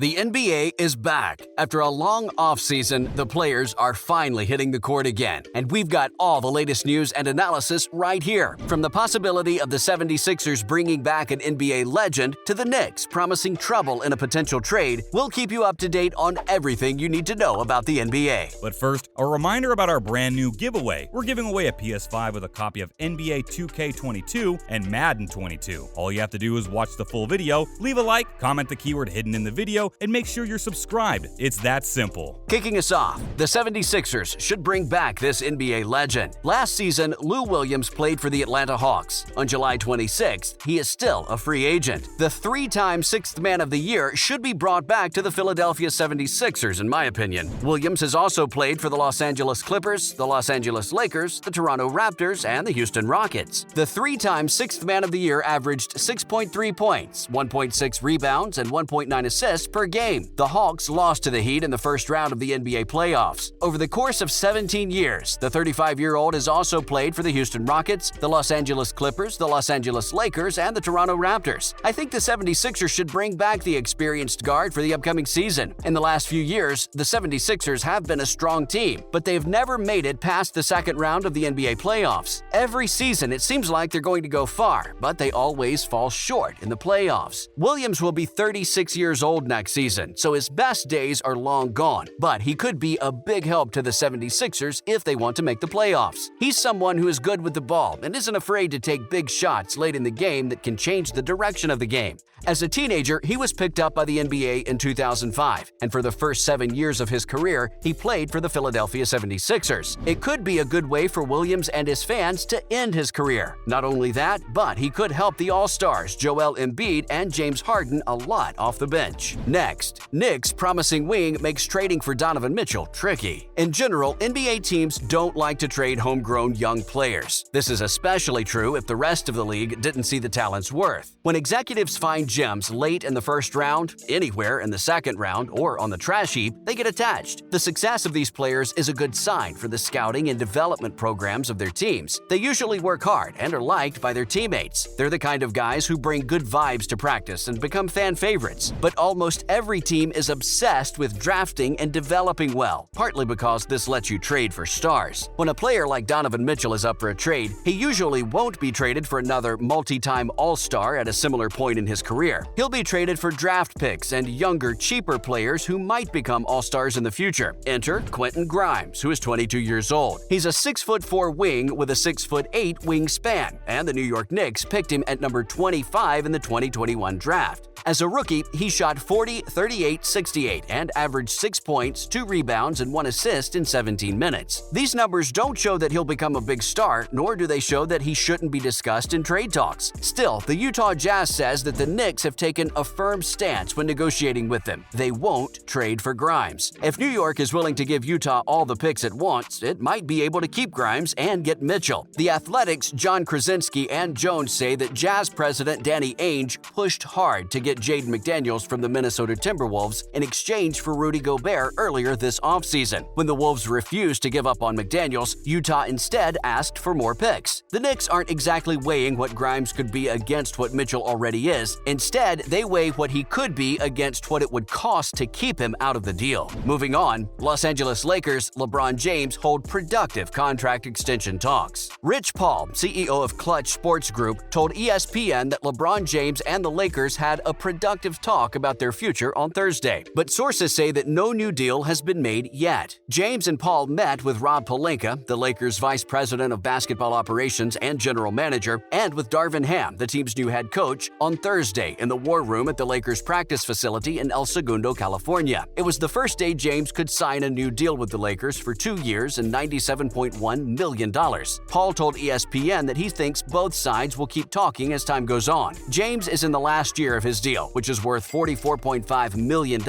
The NBA is back. After a long offseason, the players are finally hitting the court again. And we've got all the latest news and analysis right here. From the possibility of the 76ers bringing back an NBA legend to the Knicks promising trouble in a potential trade, we'll keep you up to date on everything you need to know about the NBA. But first, a reminder about our brand new giveaway. We're giving away a PS5 with a copy of NBA 2K22 and Madden 22. All you have to do is watch the full video, leave a like, comment the keyword hidden in the video, and make sure you're subscribed. It's that simple. Kicking us off, the 76ers should bring back this NBA legend. Last season, Lou Williams played for the Atlanta Hawks. On July 26th, he is still a free agent. The three-time Sixth Man of the Year should be brought back to the Philadelphia 76ers, in my opinion. Williams has also played for the Los Angeles Clippers, the Los Angeles Lakers, the Toronto Raptors, and the Houston Rockets. The three-time Sixth Man of the Year averaged 6.3 points, 1.6 rebounds, and 1.9 assists per game. The Hawks lost to the Heat in the first round of the NBA playoffs. Over the course of 17 years, the 35-year-old has also played for the Houston Rockets, the Los Angeles Clippers, the Los Angeles Lakers, and the Toronto Raptors. I think the 76ers should bring back the experienced guard for the upcoming season. In the last few years, the 76ers have been a strong team, but they've never made it past the second round of the NBA playoffs. Every season, it seems like they're going to go far, but they always fall short in the playoffs. Williams will be 36 years old next season, so his best days are long gone, but he could be a big help to the 76ers if they want to make the playoffs. He's someone who is good with the ball and isn't afraid to take big shots late in the game that can change the direction of the game. As a teenager, he was picked up by the NBA in 2005, and for the first 7 years of his career, he played for the Philadelphia 76ers. It could be a good way for Williams and his fans to end his career. Not only that, but he could help the All-Stars Joel Embiid and James Harden a lot off the bench. Next, Knicks' promising wing makes trading for Donovan Mitchell tricky. In general, NBA teams don't like to trade homegrown young players. This is especially true if the rest of the league didn't see the talent's worth. When executives find gems late in the first round, anywhere in the second round, or on the trash heap, they get attached. The success of these players is a good sign for the scouting and development programs of their teams. They usually work hard and are liked by their teammates. They're the kind of guys who bring good vibes to practice and become fan favorites. But almost every team is obsessed with drafting and developing well, partly because this lets you trade for stars. When a player like Donovan Mitchell is up for a trade, he usually won't be traded for another multi-time All-Star at a similar point in his career. He'll be traded for draft picks and younger, cheaper players who might become All-Stars in the future. Enter Quentin Grimes, who is 22 years old. He's a 6'4" wing with a 6'8" wingspan, and the New York Knicks picked him at number 25 in the 2021 draft. As a rookie, he shot 40, 38, 68 and averaged 6 points, 2 rebounds, and 1 assist in 17 minutes. These numbers don't show that he'll become a big star, nor do they show that he shouldn't be discussed in trade talks. Still, the Utah Jazz says that the Knicks have taken a firm stance when negotiating with them. They won't trade for Grimes. If New York is willing to give Utah all the picks it wants, it might be able to keep Grimes and get Mitchell. The Athletic's John Krasinski and Jones say that Jazz president Danny Ainge pushed hard to get Jaden McDaniels from the Minnesota Timberwolves in exchange for Rudy Gobert earlier this offseason. When the Wolves refused to give up on McDaniels, Utah instead asked for more picks. The Knicks aren't exactly weighing what Grimes could be against what Mitchell already is. Instead, they weigh what he could be against what it would cost to keep him out of the deal. Moving on, Los Angeles Lakers' LeBron James hold productive contract extension talks. Rich Paul, CEO of Clutch Sports Group, told ESPN that LeBron James and the Lakers had a productive talk about their future on Thursday, but sources say that no new deal has been made yet. James and Paul met with Rob Pelinka, the Lakers' vice president of basketball operations and general manager, and with Darvin Ham, the team's new head coach, on Thursday in the war room at the Lakers' practice facility in El Segundo, California. It was the first day James could sign a new deal with the Lakers for 2 years and $97.1 million. Paul told ESPN that he thinks both sides will keep talking as time goes on. James is in the last year of his deal, which is worth $44.5 million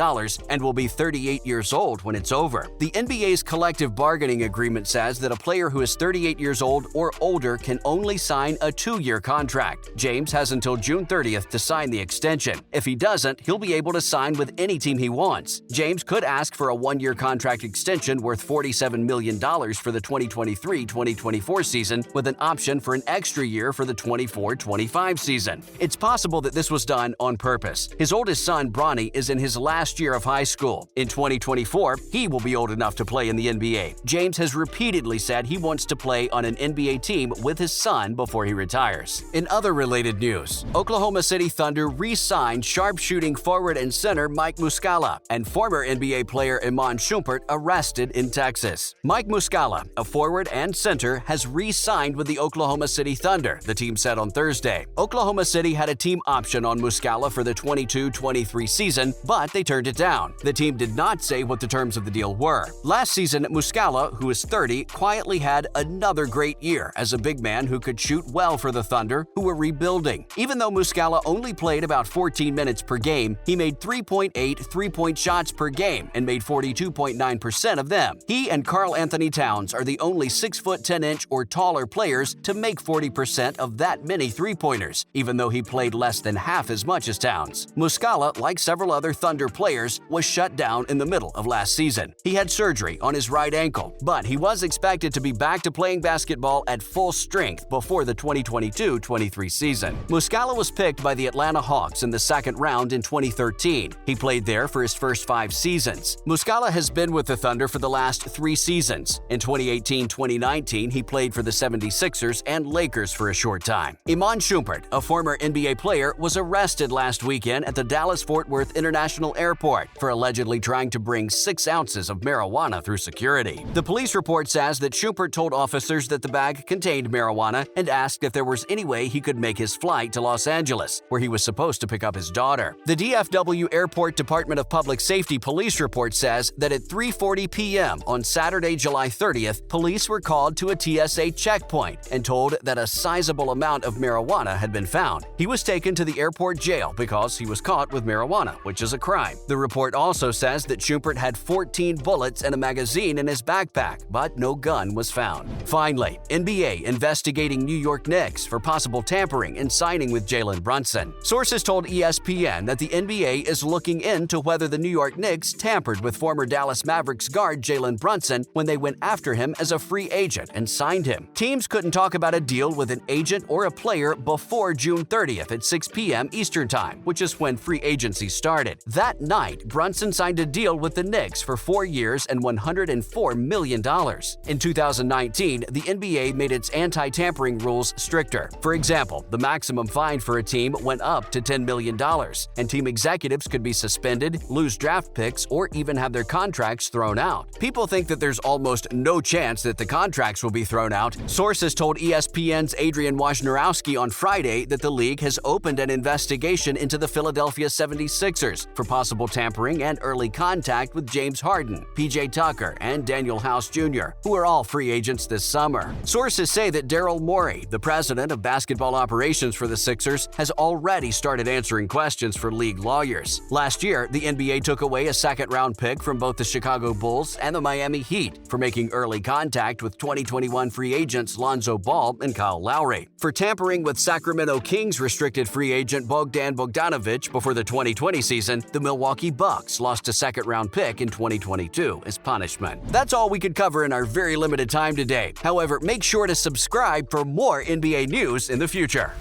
and will be 38 years old when it's over. The NBA's collective bargaining agreement says that a player who is 38 years old or older can only sign a 2-year contract. James has until June 30th to sign the extension. If he doesn't, he'll be able to sign with any team he wants. James could ask for a 1-year contract extension worth $47 million for the 2023-2024 season, with an option for an extra year for the 24-25 season. It's possible that this was done on purpose. His oldest son, Bronny, Anthony is in his last year of high school. In 2024, he will be old enough to play in the NBA. James has repeatedly said he wants to play on an NBA team with his son before he retires. In other related news, Oklahoma City Thunder re-signed sharpshooting forward and center Mike Muscala and former NBA player Iman Shumpert arrested in Texas. Mike Muscala, a forward and center, has re-signed with the Oklahoma City Thunder, the team said on Thursday. Oklahoma City had a team option on Muscala for the 22-23 season, but they turned it down. The team did not say what the terms of the deal were. Last season, Muscala, who is 30, quietly had another great year as a big man who could shoot well for the Thunder, who were rebuilding. Even though Muscala only played about 14 minutes per game, he made 3.8 three-point shots per game and made 42.9% of them. He and Karl Anthony Towns are the only 6'10" or taller players to make 40% of that many three-pointers, even though he played less than half as much as Towns. Muscala, like several other Thunder players, was shut down in the middle of last season. He had surgery on his right ankle, but he was expected to be back to playing basketball at full strength before the 2022-23 season. Muscala was picked by the Atlanta Hawks in the second round in 2013. He played there for his first 5 seasons. Muscala has been with the Thunder for the last 3 seasons. In 2018-2019, he played for the 76ers and Lakers for a short time. Iman Shumpert, a former NBA player, was arrested last weekend at the Dallas-Fort Worth International Airport for allegedly trying to bring 6 ounces of marijuana through security. The police report says that Shumpert told officers that the bag contained marijuana and asked if there was any way he could make his flight to Los Angeles, where he was supposed to pick up his daughter. The DFW Airport Department of Public Safety police report says that at 3:40 p.m. on Saturday, July 30th, police were called to a TSA checkpoint and told that a sizable amount of marijuana had been found. He was taken to the airport jail because he was caught with marijuana, which is a crime. The report also says that Shumpert had 14 bullets and a magazine in his backpack, but no gun was found. Finally, NBA investigating New York Knicks for possible tampering and signing with Jalen Brunson. Sources told ESPN that the NBA is looking into whether the New York Knicks tampered with former Dallas Mavericks guard Jalen Brunson when they went after him as a free agent and signed him. Teams couldn't talk about a deal with an agent or a player before June 30th at 6 p.m. Eastern Time, which is when free agency started. That night, Brunson signed a deal with the Knicks for 4 years and $104 million. In 2019, the NBA made its anti-tampering rules stricter. For example, the maximum fine for a team went up to $10 million, and team executives could be suspended, lose draft picks, or even have their contracts thrown out. People think that there's almost no chance that the contracts will be thrown out. Sources told ESPN's Adrian Wojnarowski on Friday that the league has opened an investigation into the Philadelphia 76ers for possible tampering and early contact with James Harden, PJ Tucker, and Daniel House Jr., who are all free agents this summer. Sources say that Daryl Morey, the president of basketball operations for the Sixers, has already started answering questions for league lawyers. Last year, the NBA took away a second-round pick from both the Chicago Bulls and the Miami Heat for making early contact with 2021 free agents Lonzo Ball and Kyle Lowry. For tampering with Sacramento Kings restricted free agent Bogdan Bogdanović before the 2020 season, the Milwaukee Bucks lost a second-round pick in 2022 as punishment. That's all we could cover in our very limited time today. However, make sure to subscribe for more NBA news in the future.